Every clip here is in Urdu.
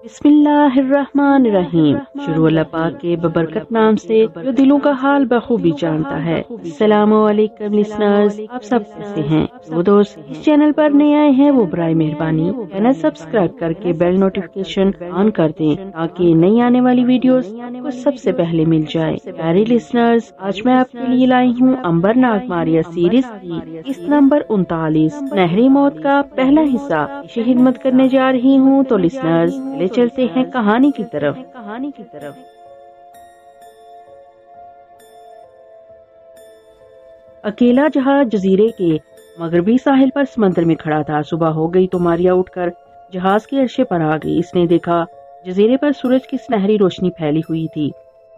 بسم اللہ الرحمن الرحیم۔ شروع اللہ پاک کے ببرکت نام سے جو دلوں کا حال بخوبی جانتا ہے۔ السلام علیکم لسنرز، آپ سب کیسے ہیں؟ وہ دوست اس چینل پر نئے آئے ہیں وہ برائے مہربانی چینل سبسکرائب کر کے بیل نوٹیفکیشن آن کر دیں تاکہ نئی آنے والی ویڈیوز کو سب سے پہلے مل جائے۔ پیارے لسنرز، آج میں آپ کے لیے لائی ہوں امبر ناگ ماریا سیریز کی قسط نمبر 39 سنہری موت کا پہلا حصہ پیش خدمت کرنے جا رہی ہوں۔ تو لسنرز چلتے ہیں کہانی کی طرف۔ اکیلا جہاز جزیرے کے مغربی ساحل پر سمندر میں کھڑا تھا۔ صبح ہو گئی تو ماریا اٹھ کر جہاز کے عرصے پر آ گئی۔ اس نے دیکھا جزیرے پر سورج کی سنہری روشنی پھیلی ہوئی تھی۔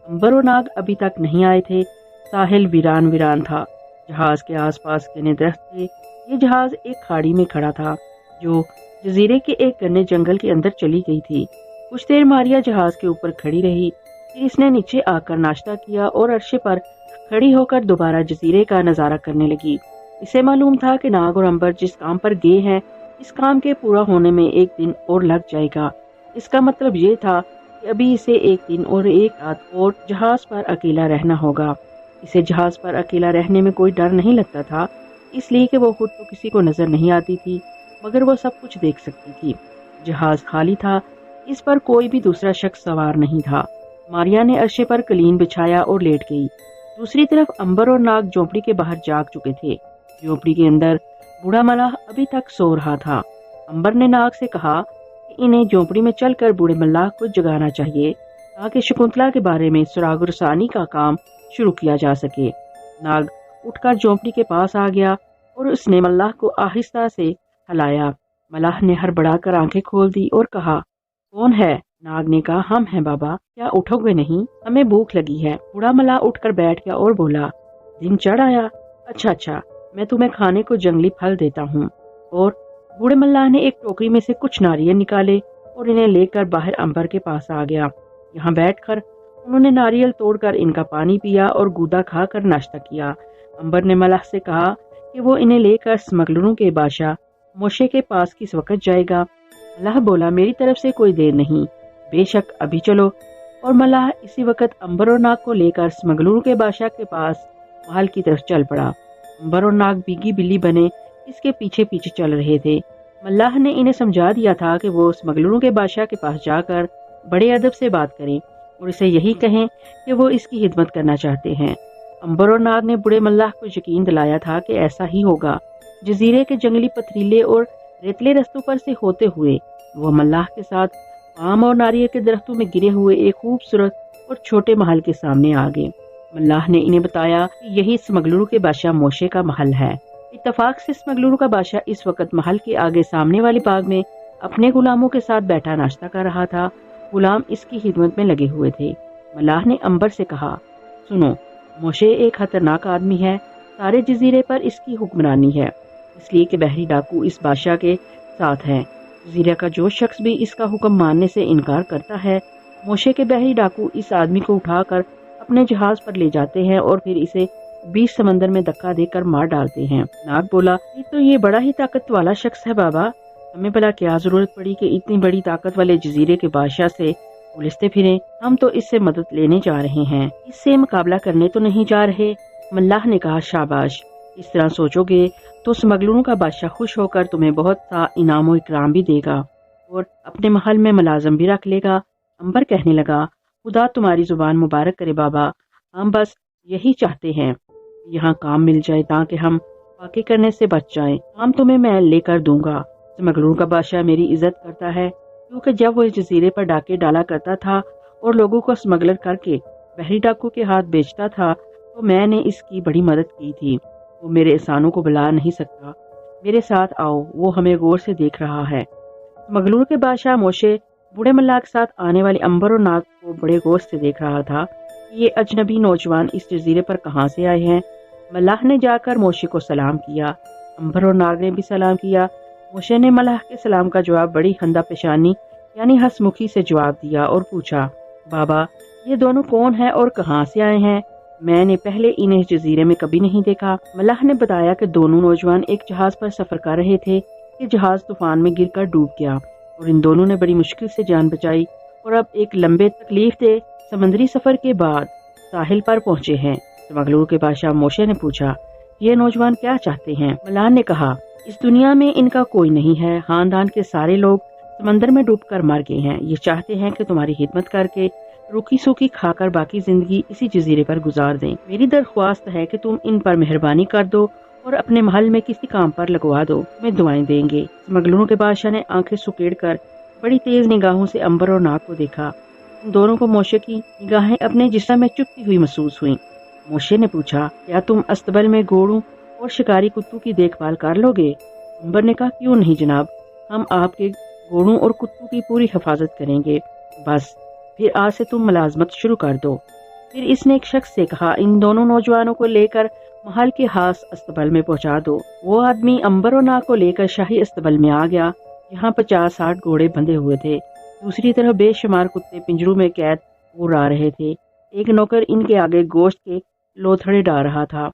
امبر و ناگ ابھی تک نہیں آئے تھے۔ ساحل ویران ویران تھا۔ جہاز کے آس پاس گھنے درخت تھے۔ یہ جہاز ایک کھاڑی میں کھڑا تھا جو جزیرے کے ایک گھنے جنگل کے اندر چلی گئی تھی۔ کچھ دیر ماریا جہاز کے اوپر کھڑی رہی، پھر اس نے نیچے آ کر ناشتہ کیا اور عرصے پر کھڑی ہو کر دوبارہ جزیرے کا نظارہ کرنے لگی۔ اسے معلوم تھا کہ ناگ اور امبر جس کام پر گئے ہیں اس کام کے پورا ہونے میں ایک دن اور لگ جائے گا۔ اس کا مطلب یہ تھا کہ ابھی اسے ایک دن اور ایک رات اور جہاز پر اکیلا رہنا ہوگا۔ اسے جہاز پر اکیلا رہنے میں کوئی ڈر نہیں لگتا تھا، اس لیے کہ وہ خود تو کسی کو نظر نہیں آتی تھی مگر وہ سب کچھ دیکھ سکتی تھی۔ جہاز خالی تھا، اس پر کوئی بھی دوسرا شخص سوار نہیں تھا۔ ماریا نے عرصے پر قلین بچھایا اور لیٹ گئی۔ دوسری طرف امبر اور ناگ جھونپڑی کے باہر جاگ چکے تھے۔ جھونپڑی کے اندر بوڑھا ملاح ابھی تک سو رہا تھا۔ امبر نے ناگ سے کہا کہ انہیں جھونپڑی میں چل کر بوڑھے ملاح کو جگانا چاہیے تاکہ شکنتلا کے بارے میں سراغ رسانی کا کام شروع کیا جا سکے۔ ناگ اٹھ کر جھونپڑی کے پاس آ گیا اور اس نے ملاح کو آہستہ سے ہلایا۔ ملاح نے ہڑبڑا کر آنکھیں کھول دی اور کہا، کون ہے؟ ناگ نے کہا، ہم ہیں بابا، کیا اٹھو گے نہیں؟ ہمیں بھوک لگی ہے۔ بوڑھا ملاح اٹھ کر بیٹھ گیا اور بولا، دن چڑھ آیا؟ اچھا، میں تمہیں کھانے کو جنگلی پھل دیتا ہوں۔ اور بوڑھے ملاح نے ایک ٹوکری میں سے کچھ ناریل نکالے اور انہیں لے کر باہر امبر کے پاس آ گیا۔ یہاں بیٹھ کر انہوں نے ناریل توڑ کر ان کا پانی پیا اور گودا کھا کر ناشتہ کیا۔ امبر نے ملاح سے کہا کہ وہ انہیں لے کر سمگلروں کے بادشاہ موشے کے پاس کس وقت جائے گا؟ ملاح بولا، میری طرف سے کوئی دیر نہیں، بے شک ابھی چلو۔ اور ملاح اسی وقت امبر اور ناگ کو لے کر سمگلروں کے بادشاہ کے پاس محل کی طرف چل پڑا۔ امبر اور ناگ بیگی بلی بنے اس کے پیچھے پیچھے چل رہے تھے۔ ملاح نے انہیں سمجھا دیا تھا کہ وہ سمگلروں کے بادشاہ کے پاس جا کر بڑے ادب سے بات کریں اور اسے یہی کہیں کہ وہ اس کی خدمت کرنا چاہتے ہیں۔ امبر اور ناگ نے بوڑھے ملاح کو یقین دلایا تھا کہ ایسا ہی ہوگا۔ جزیرے کے جنگلی پتھریلے اور ریتلے رستوں پر سے ہوتے ہوئے وہ ملاح کے ساتھ پام اور ناریل کے درختوں میں گرے ہوئے ایک خوبصورت اور چھوٹے محل کے سامنے آ گئے۔ ملاح نے انہیں بتایا کہ یہی سمگلروں کے بادشاہ موشے کا محل ہے۔ اتفاق سے سمگلروں کا بادشاہ اس وقت محل کے آگے سامنے والے باغ میں اپنے غلاموں کے ساتھ بیٹھا ناشتہ کر رہا تھا۔ غلام اس کی خدمت میں لگے ہوئے تھے۔ ملاح نے امبر سے کہا، سنو، موشے ایک خطرناک آدمی ہے، سارے جزیرے پر اس کی حکمرانی ہے، اس لیے کہ بحری ڈاکو اس بادشاہ کے ساتھ ہے۔ جزیرے کا جو شخص بھی اس کا حکم ماننے سے انکار کرتا ہے، موشے کے بحری ڈاکو اس آدمی کو اٹھا کر اپنے جہاز پر لے جاتے ہیں اور پھر اسے بیچ سمندر میں دھکا دے کر مار ڈالتے ہیں۔ ناگ بولا، یہ بڑا ہی طاقت والا شخص ہے بابا، ہمیں بھلا کیا ضرورت پڑی کہ اتنی بڑی طاقت والے جزیرے کے بادشاہ سے پوچھتے پھریں؟ ہم تو اس سے مدد لینے جا رہے ہیں، اس سے مقابلہ کرنے تو نہیں جا رہے۔ ملاح نے کہا، شاباش، اس طرح سوچو گے تو سمگلروں کا بادشاہ خوش ہو کر تمہیں بہت سا انعام و اکرام بھی دے گا اور اپنے محل میں ملازم بھی رکھ لے گا۔ امبر کہنے لگا، خدا تمہاری زبان مبارک کرے بابا، ہم بس یہی چاہتے ہیں کہ یہاں کام مل جائے تاکہ ہم پاکی کرنے سے بچ جائیں۔ کام تمہیں میں لے کر دوں گا۔ سمگلروں کا بادشاہ میری عزت کرتا ہے کیونکہ جب وہ اس جزیرے پر ڈاکے ڈالا کرتا تھا اور لوگوں کو سمگلر کر کے بحری ڈاکو کے ہاتھ بیچتا تھا تو میں نے اس کی بڑی مدد کی تھی۔ وہ میرے احسانوں کو بھلا نہیں سکتا۔ میرے ساتھ آؤ، وہ ہمیں غور سے دیکھ رہا ہے۔ سمگلروں کے بادشاہ موشے بوڑھے ملاح کے ساتھ آنے والی امبر اور ناگ کو بڑے غور سے دیکھ رہا تھا کہ یہ اجنبی نوجوان اس جزیرے پر کہاں سے آئے ہیں۔ ملاح نے جا کر موشے کو سلام کیا۔ امبر اور ناگ نے بھی سلام کیا۔ موشے نے ملاح کے سلام کا جواب بڑی خندہ پیشانی یعنی ہنس مکھی سے جواب دیا اور پوچھا، بابا یہ دونوں کون ہیں اور کہاں سے آئے ہیں؟ میں نے پہلے انہیں اس جزیرے میں کبھی نہیں دیکھا۔ ملاح نے بتایا کہ دونوں نوجوان ایک جہاز پر سفر کر رہے تھے کہ جہاز طوفان میں گر کر ڈوب گیا۔ اور ان دونوں نے بڑی مشکل سے جان بچائی اور اب ایک لمبے تکلیف دہ سمندری سفر کے بعد ساحل پر پہنچے ہیں۔ اسمگلر کے بادشاہ موشے نے پوچھا، یہ نوجوان کیا چاہتے ہیں؟ ملان نے کہا، اس دنیا میں ان کا کوئی نہیں ہے، خاندان کے سارے لوگ سمندر میں ڈوب کر مر گئے ہیں۔ یہ چاہتے ہیں کہ تمہاری خدمت کر کے روکی سوکی کھا کر باقی زندگی اسی جزیرے پر گزار دیں۔ میری درخواست ہے کہ تم ان پر مہربانی کر دو اور اپنے محل میں کسی کام پر لگوا دو، تمہیں دعائیں دیں گے۔ اسمگلروں کے بادشاہ نے آنکھیں سکیڑ کر بڑی تیز نگاہوں سے امبر اور ناگ کو دیکھا۔ ان دونوں کو موشے کی نگاہیں اپنے جسم میں چپتی ہوئی محسوس ہوئیں۔ موشے نے پوچھا، کیا تم استبل میں گھوڑوں اور شکاری کتوں کی دیکھ بھال کر لو گے؟ امبر نے کہا، کیوں نہیں جناب، ہم آپ کے گھوڑوں اور کتوں کی پوری حفاظت کریں گے، بس پھر آج سے تم ملازمت شروع کر دو۔ پھر اس نے ایک شخص سے کہا، ان دونوں نوجوانوں کو لے کر محل کے خاص استبل میں پہنچا دو۔ وہ آدمی امبر اور ناگ کو لے کر شاہی استبل میں آ گیا، جہاں 50-60 گھوڑے بندھے ہوئے تھے۔ دوسری طرف بے شمار کتے پنجروں میں قید اڑا رہے تھے۔ ایک نوکر ان کے آگے گوشت کے لوتھڑے ڈال رہا تھا۔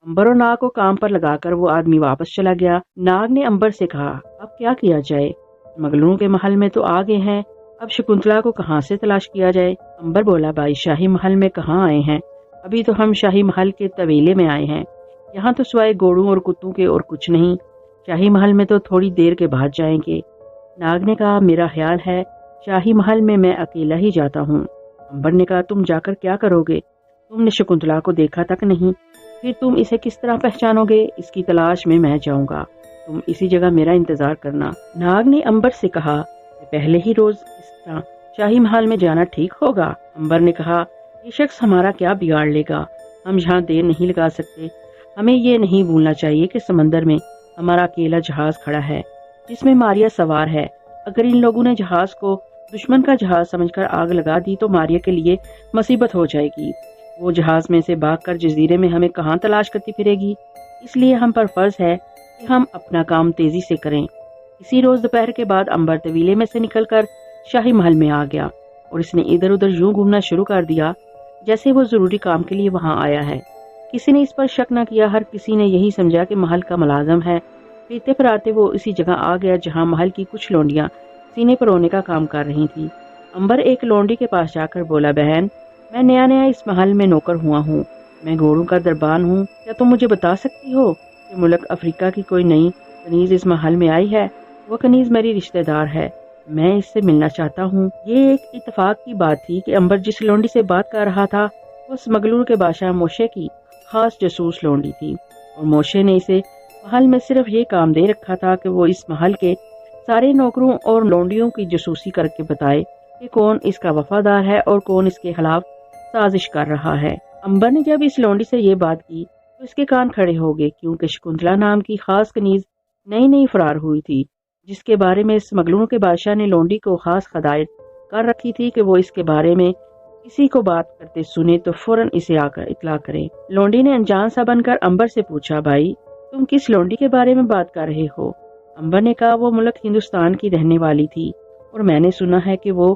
امبر اور ناگ کو کام پر لگا کر وہ آدمی واپس چلا گیا۔ ناگ نے امبر سے کہا، اب کیا کیا جائے؟ مغلوں کے محل میں تو آ گئے ہیں، اب شکنتلا کو کہاں سے تلاش کیا جائے؟ امبر بولا، بھائی شاہی محل میں کہاں آئے ہیں، ابھی تو ہم شاہی محل کے طویلے میں آئے ہیں، یہاں تو سوائے گھوڑوں اور کتوں کے اور کچھ نہیں، شاہی محل میں تو تھوڑی دیر کے بعد جائیں گے۔ ناگ نے کہا، میرا خیال ہے شاہی محل میں اکیلا ہی جاتا ہوں۔ امبر نے کہا، تم جا کر کیا کرو گے؟ تم نے شکنتلا کو دیکھا تک نہیں، پھر تم اسے کس طرح پہچانو گے؟ اس کی تلاش میں جاؤں گا، تم اسی جگہ میرا انتظار کرنا۔ ناگ نے امبر سے کہا، پہلے ہی روز اس طرح شاہی محل میں جانا ٹھیک ہوگا؟ امبر نے کہا، یہ شخص ہمارا کیا بگاڑ لے گا، ہم یہاں دیر نہیں لگا سکتے۔ ہمیں یہ نہیں بھولنا چاہیے کہ سمندر میں ہمارا اکیلا جہاز کھڑا ہے جس میں ماریا سوار ہے۔ اگر ان لوگوں نے جہاز کو دشمن کا جہاز سمجھ کر آگ لگا دی تو ماریا کے لیے مصیبت ہو جائے گی، وہ جہاز میں سے بھاگ کر جزیرے میں ہمیں کہاں تلاش کرتی پھرے گی۔ اس لیے ہم پر فرض ہے کہ ہم اپنا کام تیزی سے کریں۔ اسی روز دوپہر کے بعد امبر طویلے میں سے نکل کر شاہی محل میں آ گیا اور اس نے ادھر ادھر یوں گھومنا شروع کر دیا جیسے وہ ضروری کام کے لیے وہاں آیا ہے۔ کسی نے اس پر شک نہ کیا، ہر کسی نے یہی سمجھا کہ محل کا ملازم ہے۔ پھرتے پھراتے وہ اسی جگہ آ گیا جہاں محل کی کچھ لونڈیاں سینے پر رونے کا کام کر رہی تھی۔ امبر ایک لونڈی کے پاس جا کر بولا، بہن، میں نیا اس محل میں نوکر ہوا ہوں، میں گھوڑوں کا دربان ہوں، کیا تم مجھے بتا سکتی ہو کہ ملک افریقہ کی کوئی نئی کنیز اس محل میں آئی ہے؟ وہ کنیز میری رشتہ دار ہے، میں اس سے ملنا چاہتا ہوں۔ یہ ایک اتفاق کی بات تھی کہ امبر جس لونڈی سے بات کر رہا تھا وہ اسمگلر کے بادشاہ موشے کی خاص جاسوس لونڈی تھی، اور موشے نے اسے محل میں صرف یہ کام دے رکھا تھا کہ وہ اس محل کے سارے نوکروں اور لونڈیوں کی جاسوسی کر کے بتائے کہ کون اس کا وفادار ہے اور کون اس کے خلاف سازش کر رہا ہے۔ امبر نے جب اس لونڈی سے یہ بات کی تو اس کے کان کھڑے ہو گئے، کیونکہ شکنتلا نام کی خاص کنیز نئی فرار ہوئی تھی جس کے بارے میں اسمگلروں کے بادشاہ نے لونڈی کو خاص ہدایت کر رکھی تھی کہ وہ اس کے بارے میں کسی کو بات کرتے سنے تو فوراً اسے آ کر اطلاع کرے۔ لونڈی نے انجان سا بن کر امبر سے پوچھا، بھائی تم کس لونڈی کے بارے میں بات کر رہے ہو؟ امبر نے کہا، وہ ملک ہندوستان کی رہنے والی تھی اور میں نے سنا ہے کہ وہ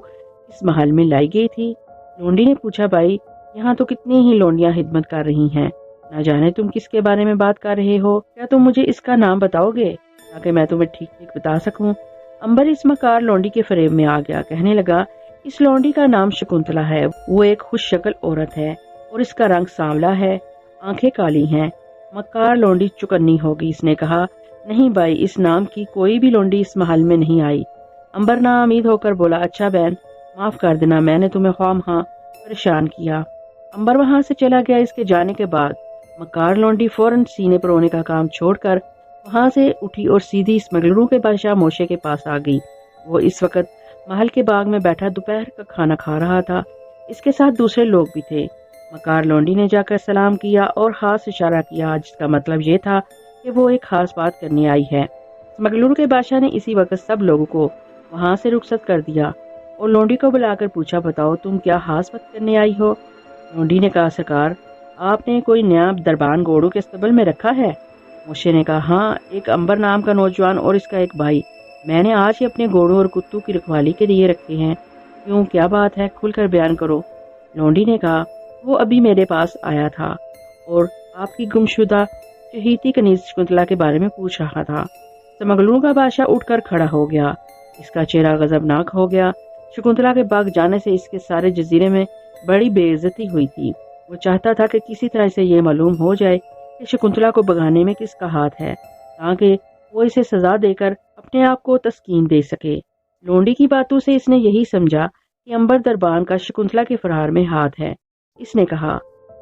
اس محل میں لائی گئی تھی۔ لونڈی نے پوچھا، بھائی یہاں تو کتنی ہی لونڈیاں خدمت کر رہی ہیں، نہ جانے تم کس کے بارے میں بات کر رہے ہو، کیا تم مجھے اس کا نام بتاؤ گے تاکہ میں تمہیں ٹھیک ٹھیک بتا سکوں؟ امبر اس مکار لونڈی کے فریب میں آ گیا، کہنے لگا، اس لونڈی کا نام شکنتلا ہے، وہ ایک خوش شکل عورت ہے اور اس کا رنگ سانولا ہے، آنکھیں کالی ہیں۔ مکار لونڈی چکنی ہوگی۔ اس نے کہا، نہیں بھائی، اس نام کی کوئی بھی لونڈی اس محل میں نہیں آئی۔ امبر نا امید ہو کر بولا، اچھا بہن، معاف کر دینا، میں نے تمہیں خواہ پریشان کیا۔ امبر وہاں سے چلا گیا۔ اس کے جانے کے بعد مکار لونڈی فوراً سینے پر رونے کا کام چھوڑ کر وہاں سے اٹھی اور سیدھی اسمگلروں کے بادشاہ موشے کے پاس آ گئی۔ وہ اس وقت محل کے باغ میں بیٹھا دوپہر کا کھانا کھا رہا تھا، اس کے ساتھ دوسرے لوگ بھی تھے۔ مکار لونڈی نے جا کر سلام کیا اور خاص اشارہ کیا جس کا مطلب یہ تھا کہ وہ ایک خاص بات کرنے آئی ہے۔ اسمگلروں کے بادشاہ نے اسی وقت سب لوگوں کو وہاں سے رخصت کر دیا اور لونڈی کو بلا کر پوچھا، بتاؤ تم کیا خاص بات کرنے آئی ہو؟ لونڈی نے کہا، سرکار، آپ نے کوئی نیا دربان گھوڑوں کے استبل میں رکھا ہے؟ موشے نے کہا، ہاں، ایک امبر نام کا نوجوان اور اس کا ایک بھائی، میں نے آج ہی اپنے گھوڑوں اور کتوں کی رکھوالی کے لیے رکھے ہیں۔ کیوں، کیا بات ہے؟ کھل کر بیان کرو۔ لونڈی نے کہا، وہ ابھی میرے پاس آیا تھا اور آپ کی گمشدہ چہیتی کنیز شکنتلا کے بارے میں پوچھ رہا تھا۔ اسمگلروں کا بادشاہ اٹھ کر کھڑا ہو گیا اس کا چہرہ غضبناک ہو گیا۔ شکنتلا کے بھاگ جانے سے اس کے سارے جزیرے میں بڑی بے عزتی ہوئی تھی۔ وہ چاہتا تھا کہ کسی طرح سے یہ معلوم ہو جائے کہ شکنتلا کو بھگانے میں کس کا ہاتھ ہے، تاکہ وہ اسے سزا دے کر اپنے آپ کو تسکین دے سکے۔ لونڈی کی باتوں سے اس نے یہی سمجھا کہ امبر دربان کا شکنتلا کے فرار میں ہاتھ ہے۔ اس نے کہا،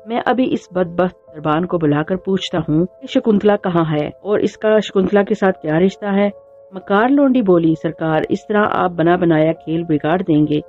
میں ابھی اس بدبخت دربان کو بلا کر پوچھتا ہوں کہ شکنتلا کہاں ہے اور اس کا شکنتلا کے ساتھ کیا رشتہ ہے۔ مکار لونڈی بولی، سرکار، اس طرح آپ بنا بنایا کھیل بگاڑ دیں گے۔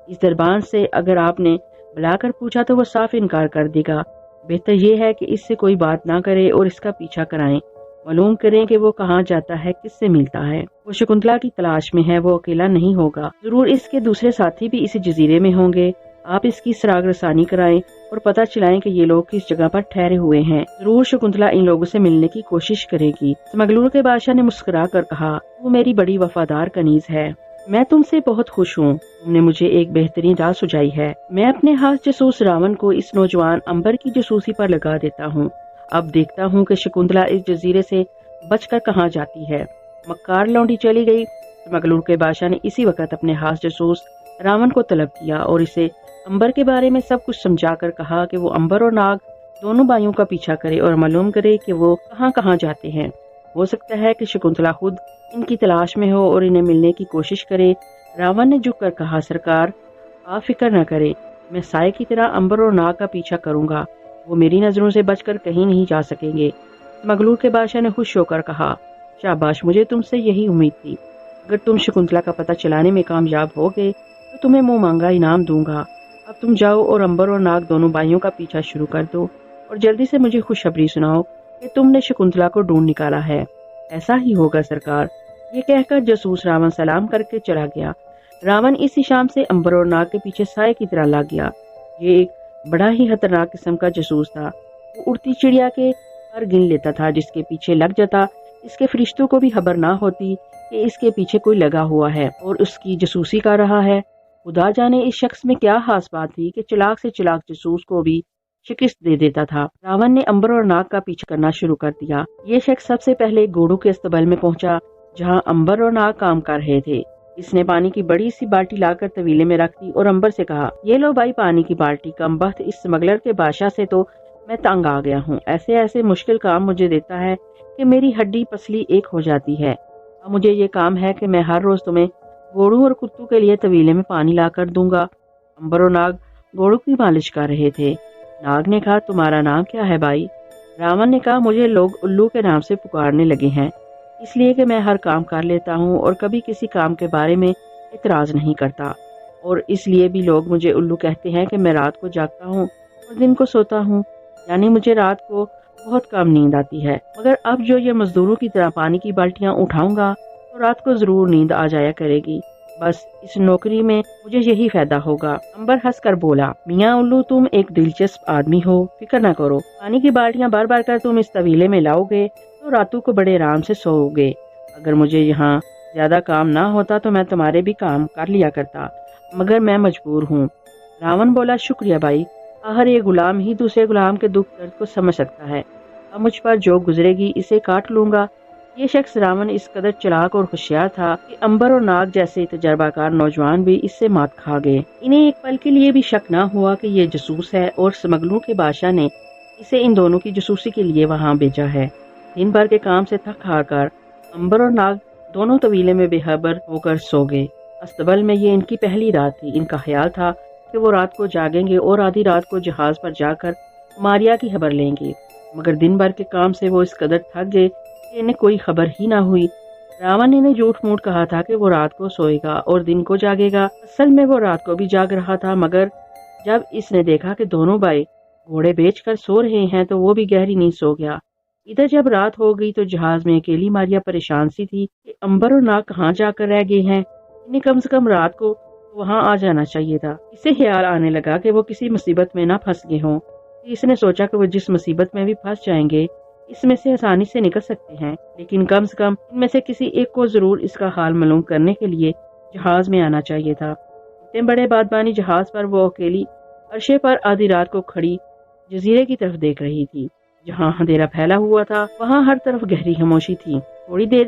اس دربان سے اگر آپ نے بلا کر پوچھا تو وہ صاف انکار کر دے گا۔ بہتر یہ ہے کہ اس سے کوئی بات نہ کرے اور اس کا پیچھا کرائیں، معلوم کریں کہ وہ کہاں جاتا ہے، کس سے ملتا ہے۔ وہ شکنتلا کی تلاش میں ہے، وہ اکیلا نہیں ہوگا، ضرور اس کے دوسرے ساتھی بھی اسی جزیرے میں ہوں گے۔ آپ اس کی سراغ رسانی کرائیں اور پتہ چلائیں کہ یہ لوگ کس جگہ پر ٹھہرے ہوئے ہیں۔ ضرور شکنتلا ان لوگوں سے ملنے کی کوشش کرے گی۔ سمگلور کے بادشاہ نے مسکرا کر کہا، تو میری بڑی وفادار کنیز ہے، میں تم سے بہت خوش ہوں۔ تم نے مجھے ایک بہترین راہ سجائی ہے۔ میں اپنے ہاتھ جاسوس راون کو اس نوجوان امبر کی جاسوسی پر لگا دیتا ہوں۔ اب دیکھتا ہوں کہ شکنتلا اس جزیرے سے بچ کر کہاں جاتی ہے۔ مکار لونڈی چلی گئی۔ سمگلور کے بادشاہ نے اسی وقت اپنے ہاتھ جاسوس راون کو طلب کیا اور اسے امبر کے بارے میں سب کچھ سمجھا کر کہا کہ وہ امبر اور ناگ دونوں بھائیوں کا پیچھا کرے اور معلوم کرے کہ وہ کہاں کہاں جاتے ہیں۔ ہو سکتا ہے کہ شکنتلا خود ان کی تلاش میں ہو اور انہیں ملنے کی کوشش کرے۔ راون نے جھک کر کہا، سرکار، آپ فکر نہ کریں، میں سائے کی طرح امبر اور ناگ کا پیچھا کروں گا، وہ میری نظروں سے بچ کر کہیں نہیں جا سکیں گے۔ مغلور کے بادشاہ نے خوش ہو کر کہا، شاباش، مجھے تم سے یہی امید تھی۔ اگر تم شکنتلا کا پتہ چلانے میں کامیاب ہو گئے تو تمہیں منہ مانگا انعام دوں گا۔ اب تم جاؤ اور امبر اور ناگ دونوں بھائیوں کا پیچھا شروع کر دو اور جلدی سے مجھے خوشخبری سناؤ کہ تم نے شکنتلا کو ڈھونڈ نکالا ہے۔ ایسا ہی ہوگا سرکار۔ یہ کہہ کر جاسوس راون سلام کر کے چلا گیا۔ راون اسی شام سے امبر اور ناگ کے پیچھے سائے کی طرح لگ گیا۔ یہ ایک بڑا ہی خطرناک قسم کا جاسوس تھا۔ وہ اڑتی چڑیا کے پر گن لیتا تھا، جس کے پیچھے لگ جاتا۔ اس کے فرشتوں کو بھی خبر نہ ہوتی کہ اس کے پیچھے کوئی لگا ہوا ہے اور اس کی جاسوسی کر رہا ہے۔ خدا جانے اس شخص میں کیا خاص بات تھی کہ چلاک سے چلاک جاسوس کو بھی شکست دے دیتا تھا۔ راون نے امبر اور ناگ کا پیچھا کرنا شروع کر دیا۔ یہ شخص سب سے پہلے گھوڑوں کے استبل میں پہنچا جہاں امبر اور ناگ کام کر رہے تھے۔ اس نے پانی کی بڑی سی بالٹی لا کر طویلے میں رکھ دی اور امبر سے کہا، یہ لو بھائی پانی کی بالٹی۔ کم بخت، اس سمگلر کے بادشاہ سے تو میں تنگ آ گیا ہوں۔ ایسے مشکل کام مجھے دیتا ہے کہ میری ہڈی پسلی ایک ہو جاتی ہے۔ اب مجھے یہ کام ہے کہ میں ہر روز تمہیں گھوڑوں اور کتوں کے لیے طویلے میں پانی لا کر دوں گا۔ امبر اور ناگ گھوڑوں کی مالش کر رہے تھے۔ ناگ نے کہا، تمہارا نام کیا ہے بھائی؟ راون نے کہا، مجھے لوگ الو کے نام سے پکارنے لگے ہیں، اس لیے کہ میں ہر کام کر لیتا ہوں اور کبھی کسی کام کے بارے میں اعتراض نہیں کرتا، اور اس لیے بھی لوگ مجھے الو کہتے ہیں کہ میں رات کو جاگتا ہوں اور دن کو سوتا ہوں، یعنی مجھے رات کو بہت کم نیند آتی ہے، مگر اب جو یہ مزدوروں کی طرح پانی کی بالٹیاں اٹھاؤں گا تو رات کو ضرور نیند آ جایا کرے گی۔ بس اس نوکری میں مجھے یہی فائدہ ہوگا۔ امبر ہنس کر بولا، میاں الو، تم ایک دلچسپ آدمی ہو، فکر نہ کرو، پانی کی بالٹیاں بار بار کر تم اس طویلے میں لاؤ گے تو راتوں کو بڑے آرام سے سو گے۔ اگر مجھے یہاں زیادہ کام نہ ہوتا تو میں تمہارے بھی کام کر لیا کرتا، مگر میں مجبور ہوں۔ راون بولا، شکریہ بھائی، آخر یہ غلام ہی دوسرے غلام کے دکھ درد کو سمجھ سکتا ہے۔ اب مجھ پر جو گزرے گی اسے کاٹ لوں گا۔ یہ شخص راون اس قدر چلاک اور ہوشیار تھا کہ امبر اور ناگ جیسے تجربہ کار نوجوان بھی اس سے مات کھا گئے۔ انہیں ایک پل کے لیے بھی شک نہ ہوا کہ یہ جاسوس ہے اور سمگلوں کے بادشاہ نے اسے ان دونوں کی جاسوسی کے لیے وہاں بھیجا ہے۔ دن بھر کے کام سے تھک ہار کر امبر اور ناگ دونوں طویلے میں بے خبر ہو کر سو گئے۔ استبل میں یہ ان کی پہلی رات تھی۔ ان کا خیال تھا کہ وہ رات کو جاگیں گے اور آدھی رات کو جہاز پر جا کر ماریا کی خبر لیں گے، مگر دن بھر کے کام سے وہ اس قدر تھک گئے کہ انہیں کوئی خبر ہی نہ ہوئی۔ راون نے انہیں جھوٹ موٹ کہا تھا کہ وہ رات کو سوئے گا اور دن کو جاگے گا، اصل میں وہ رات کو بھی جاگ رہا تھا، مگر جب اس نے دیکھا کہ دونوں بھائی گھوڑے بیچ کر سو رہے ہیں تو وہ بھی گہری نیند سو گیا۔ ادھر جب رات ہو گئی تو جہاز میں اکیلی ماریا پریشان سی تھی کہ امبر اور ناگ کہاں جا کر رہ گئے ہیں، انہیں کم سے کم رات کو وہاں آ جانا چاہیے تھا۔ اسے خیال آنے لگا کہ وہ کسی مصیبت میں نہ پھنس گئے ہوں۔ اس نے سوچا کہ وہ جس مصیبت میں بھی پھنس جائیں گے اس میں سے آسانی سے نکل سکتے ہیں، لیکن کم سے کم ان میں سے کسی ایک کو ضرور اس کا حال معلوم کرنے کے لیے جہاز میں آنا چاہیے تھا۔ اتنے بڑے بادبانی جہاز پر وہ اکیلی عرشے پر آدھی رات کو کھڑی جزیرے کی طرف دیکھ رہی تھی۔ جہاں اندھیرا پھیلا ہوا تھا وہاں ہر طرف گہری خاموشی تھی۔ تھوڑی دیر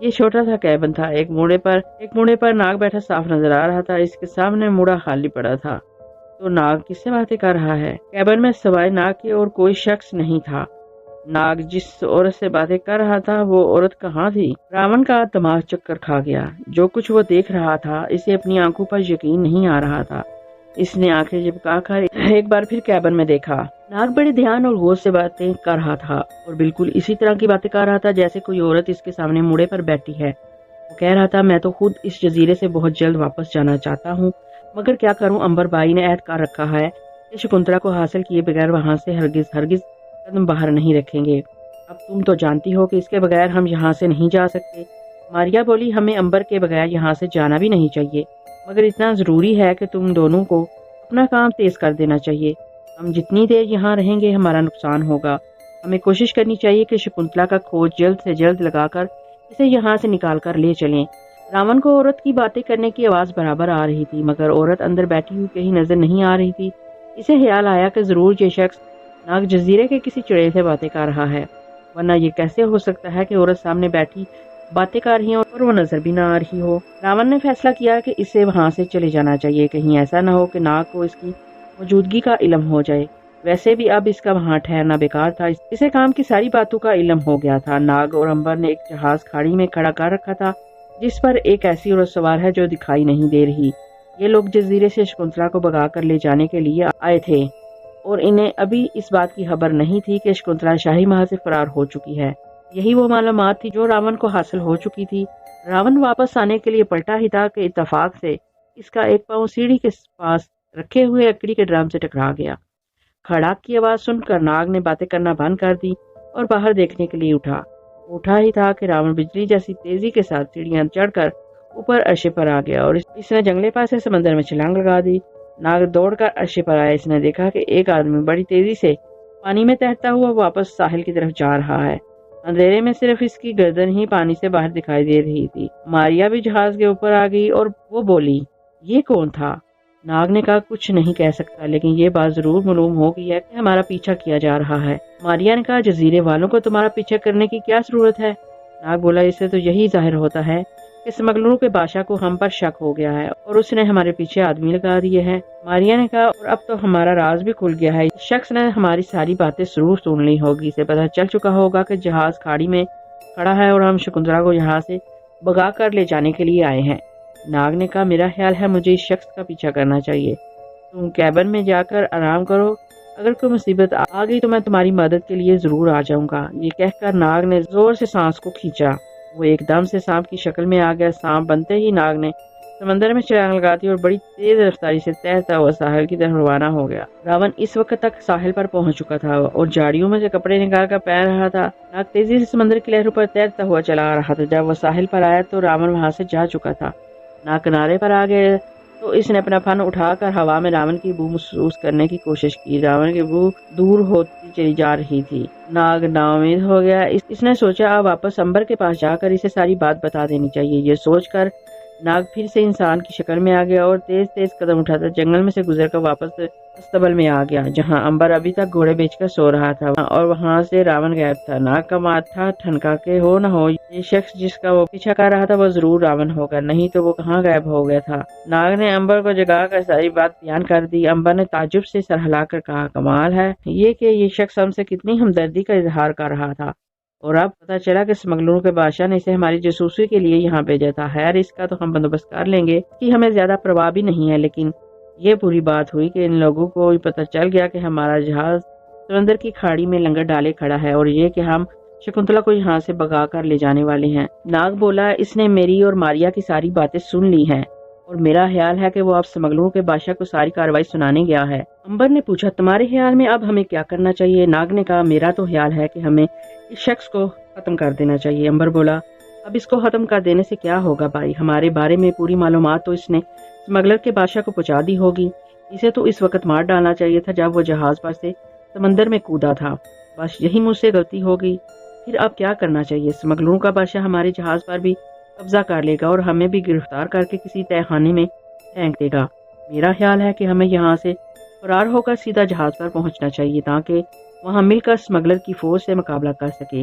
یہ چھوٹا سا کیبن تھا، ایک موڑے پر ناگ بیٹھا صاف نظر آ رہا تھا، اس کے سامنے موڑا خالی پڑا تھا۔ تو ناگ کس سے باتیں کر رہا ہے؟ کیبن میں سوائے ناگ کے اور کوئی شخص نہیں تھا۔ ناگ جس عورت سے باتیں کر رہا تھا وہ عورت کہاں تھی؟ راون کا دماغ چکر کھا گیا۔ جو کچھ وہ دیکھ رہا تھا اسے اپنی آنکھوں پر یقین نہیں آ رہا تھا۔ اس نے آنکھیں جھپکا کر ایک بار پھر کیبن میں دیکھا۔ ناگ بڑے دھیان اور غور سے باتیں کر رہا تھا اور بالکل اسی طرح کی باتیں کر رہا تھا جیسے کوئی عورت اس کے سامنے موڑے پر بیٹھی ہے۔ وہ کہہ رہا تھا، میں تو خود اس جزیرے سے بہت جلد واپس جانا چاہتا ہوں، مگر کیا کروں، امبر بائی نے عہد کر رکھا ہے کہ شکنتلا کو حاصل کیے بغیر وہاں سے ہرگز قدم باہر نہیں رکھیں گے۔ اب تم تو جانتی ہو کہ اس کے بغیر ہم یہاں سے نہیں جا سکتے۔ ماریا بولی، ہمیں امبر کے بغیر یہاں سے جانا بھی نہیں چاہیے، مگر اتنا ضروری ہے کہ تم دونوں کو اپنا کام تیز کر دینا چاہیے۔ ہم جتنی دیر یہاں رہیں گے ہمارا نقصان ہوگا۔ ہمیں کوشش کرنی چاہیے کہ شکنتلا کا کھوج جلد سے جلد لگا کر اسے یہاں سے نکال کر لے چلیں۔ راون کو عورت کی باتیں کرنے کی آواز برابر آ رہی تھی، مگر عورت اندر بیٹھی ہوئی کہیں نظر نہیں آ رہی تھی۔ اسے خیال آیا کہ ضرور یہ شخص ناگ جزیرے کے کسی چڑیل سے باتیں کر رہا ہے، ورنہ یہ کیسے ہو سکتا ہے کہ عورت سامنے بیٹھی باتیں کر رہی ہیں اور وہ نظر بھی نہ آ رہی ہو۔ راون نے فیصلہ کیا کہ اسے وہاں سے چلے جانا چاہیے، کہیں ایسا نہ ہو کہ ناگ کو اس کی موجودگی کا علم ہو جائے۔ ویسے بھی اب اس کا وہاں ٹھہرنا بیکار تھا، اسے کام کی ساری باتوں کا علم ہو گیا تھا۔ ناگ اور امبر نے ایک جہاز کھاڑی میں کھڑا کر رکھا تھا جس پر ایک ایسی عورت سوار ہے جو دکھائی نہیں دے رہی۔ یہ لوگ جزیرے سے شکنتلا کو بھگا کر لے جانے کے لیے آئے تھے اور انہیں ابھی اس بات کی خبر نہیں تھی کہ شکنتلا شاہی محل سے فرار ہو چکی ہے۔ یہی وہ معلومات تھی جو راون کو حاصل ہو چکی تھی۔ راون واپس آنے کے لیے پلٹا ہی تھا کہ اتفاق سے اس کا ایک پاؤں سیڑھی کے پاس رکھے ہوئے لکڑی کے ڈرم سے ٹکرا گیا۔ کھڑاک کی آواز سن کر ناگ نے باتیں کرنا بند کر دی اور باہر دیکھنے کے لیے اٹھا ہی تھا کہ راون بجلی جیسی تیزی کے ساتھ سیڑھیاں چڑھ کر اوپر عرشے پر آ گیا اور اس نے جنگلے پاس سے سمندر میں چھلانگ لگا دی۔ ناگ دوڑ کر عرشے پر آیا۔ اس نے دیکھا کہ ایک آدمی بڑی تیزی سے پانی میں تیرتا ہوا واپس ساحل کی طرف جا رہا ہے۔ اندھیرے میں صرف اس کی گردن ہی پانی سے باہر دکھائی دے رہی تھی۔ ماریا بھی جہاز کے اوپر آ گئی اور وہ بولی، یہ کون تھا؟ ناگ نے کہا، کچھ نہیں کہہ سکتا، لیکن یہ بات ضرور معلوم ہو گئی ہے کہ ہمارا پیچھا کیا جا رہا ہے۔ ماریا نے کہا، جزیرے والوں کو تمہارا پیچھا کرنے کی کیا ضرورت ہے؟ ناگ بولا، اس سے تو یہی ظاہر ہوتا ہے کہ سمگلروں کے بادشاہ کو ہم پر شک ہو گیا ہے اور اس نے ہمارے پیچھے آدمی لگا دیے ہیں۔ ماریا نے کہا، اور اب تو ہمارا راز بھی کھل گیا ہے۔ اس شخص نے ہماری ساری باتیں ضرور سن لی ہوگی، اسے پتہ چل چکا ہوگا کہ جہاز کھاڑی میں کھڑا ہے اور ہم شکنتلا کو یہاں سے بھگا کر لے جانے کے لیے آئے ہیں۔ ناگ نے کہا، میرا خیال ہے مجھے اس شخص کا پیچھا کرنا چاہیے۔ تم کیبن میں جا کر آرام کرو، اگر کوئی مصیبت آ گئی تو میں تمہاری مدد کے لیے ضرور آ جاؤں گا۔ یہ کہہ کر ناگ نے زور سے سانس کو کھینچا۔ وہ ایک دم سے سانپ کی شکل میں آ گیا۔ سانپ بنتے ہی ناگ نے سمندر میں چھلانگ لگا دی اور بڑی تیز رفتاری سے تیرتا ہوا ساحل کی طرف روانہ ہو گیا۔ راون اس وقت تک ساحل پر پہنچ چکا تھا اور جھاڑیوں میں سے کپڑے نکال کر پہن رہا تھا۔ ناگ تیزی سے سمندر کی لہروں پر تیرتا ہوا چلا آ رہا تھا۔ جب وہ ساحل پر آیا تو راون وہاں سے جا چکا تھا۔ ناگ کنارے پر آ گئے تو اس نے اپنا پھن اٹھا کر ہوا میں راون کی بو محسوس کرنے کی کوشش کی۔ راون کی بو دور ہوتی چلی جا رہی تھی۔ ناگ ناامید ہو گیا۔ اس نے سوچا اب واپس امبر کے پاس جا کر اسے ساری بات بتا دینی چاہیے۔ یہ سوچ کر ناگ پھر سے انسان کی شکل میں آ گیا اور تیز تیز قدم اٹھاتا جنگل میں سے گزر کر واپس استبل میں آ گیا جہاں امبر ابھی تک گھوڑے بیچ کر سو رہا تھا اور وہاں سے راون غائب تھا۔ ناگ کا ماتھا ٹھنکا کہ ہو نہ ہو یہ شخص جس کا وہ پیچھا کر رہا تھا وہ ضرور راون ہوگا، نہیں تو وہ کہاں غائب ہو گیا تھا۔ ناگ نے امبر کو جگا کر ساری بات بیان کر دی۔ امبر نے تعجب سے سر ہلا کر کہا، کمال ہے یہ کہ یہ شخص ہم سے کتنی ہمدردی کا اظہار کر رہا تھا اور اب پتہ چلا کہ سمگلروں کے بادشاہ نے اسے ہماری جاسوسی کے لیے یہاں بھیجا تھا۔ خیر اس کا تو ہم بندوبست کر لیں گے، کہ ہمیں زیادہ پرواہ بھی نہیں ہے، لیکن یہ پوری بات ہوئی کہ ان لوگوں کو پتہ چل گیا کہ ہمارا جہاز سمندر کی کھاڑی میں لنگر ڈالے کھڑا ہے اور یہ کہ ہم شکنتلا کو یہاں سے بھگا کر لے جانے والے ہیں۔ ناگ بولا، اس نے میری اور ماریا کی ساری باتیں سن لی ہیں اور میرا خیال ہے کہ وہ اب سمگلروں کے بادشاہ کو ساری کارروائی سنانے گیا ہے۔ امبر نے پوچھا، تمہارے خیال میں اب ہمیں کیا کرنا چاہیے؟ ناگ نے کہا، میرا تو خیال ہے کہ ہمیں اس شخص کو ختم کر دینا چاہیے۔ امبر بولا، اب اس کو ختم کر دینے سے کیا ہوگا بھائی؟ ہمارے بارے میں پوری معلومات تو اس نے سمگلر کے بادشاہ کو پہنچا دی ہوگی۔ اسے تو اس وقت مار ڈالنا چاہیے تھا جب وہ جہاز پر سے سمندر میں کودا تھا۔ بس یہی مجھ سے غلطی ہو گئی۔ پھر اب کیا کرنا چاہیے؟ سمگلروں کا بادشاہ ہمارے جہاز پر بھی قبضہ کر لے گا اور ہمیں بھی گرفتار کر کے کسی تہہ خانے میں پھینک دے گا۔ میرا خیال ہے کہ ہمیں یہاں سے فرار ہو کر سیدھا جہاز پر پہنچنا چاہیے تاکہ وہاں مل کر سمگلر کی فوج سے مقابلہ کر سکے۔